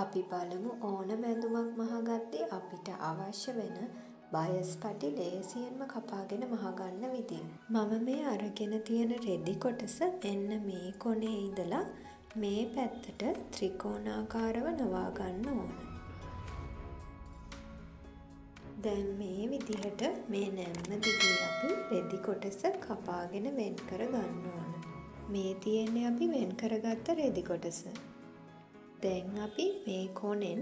අපි බලමු ඕනම ඇඳුමක් මහගද්දී අපිට අවශ්‍ය වෙන බයස් පටි ලේසියෙන්ම කපාගෙන මහගන්න විදිය. මම මේ අරගෙන තියෙන රෙදි කොටස මෙන්න මේ කොනේ ඉඳලා මේ පැත්තට ත්‍රිකෝණාකාරව නවා ගන්න ඕන. දැන් මේ විදිහට මේ නැම්ම දිගේ අපි රෙදි කොටස කපාගෙන වෙන් කර ගන්න ඕන. මේ තියෙන්නේ අපි වෙන් කරගත්ත රෙදි කොටස. දැන් අපි මේ කොනෙන්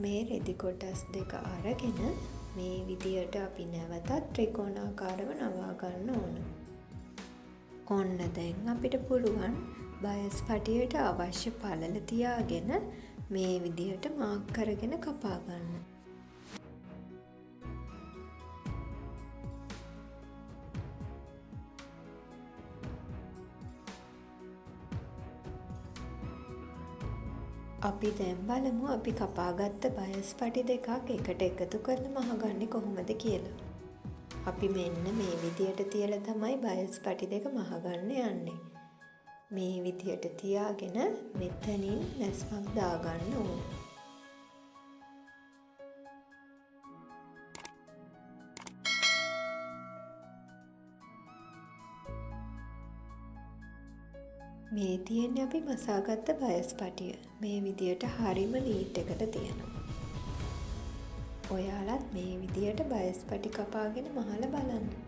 මේ රෙදි කොටස් දෙක අරගෙන මේ විදියට අපි නැවතත් ත්‍රිකෝණාකාරව නවා ගන්න ඕන. ඔන්න දැන් අපිට පුළුවන් බයස් පටියට අවශ්‍ය පළල තියාගෙන මේ විදියට මාක් කරගෙන කපා ගන්න. අපි දැන් බලමු අපි කපාගත්ත බයස් පටි දෙකක් එකට එකතු කරලා මහගන්නේ කොහොමද කියලා. අපි මෙන්න මේ විදියට තියලා තමයි බයස් පටි දෙක මහගන්න යන්නේ. මේ විදියට තියාගෙන මෙතනින් මැස්මක් දාගන්න ඕන. මේ තියෙන්නේ අපි මසාගත්ත බයස් පටිය. මේ විදියට හරිම නීට් එකට තියෙනවා. ඔයාලත් මේ විදියට බයස් පටි කපාගෙන මහලා බලන්න.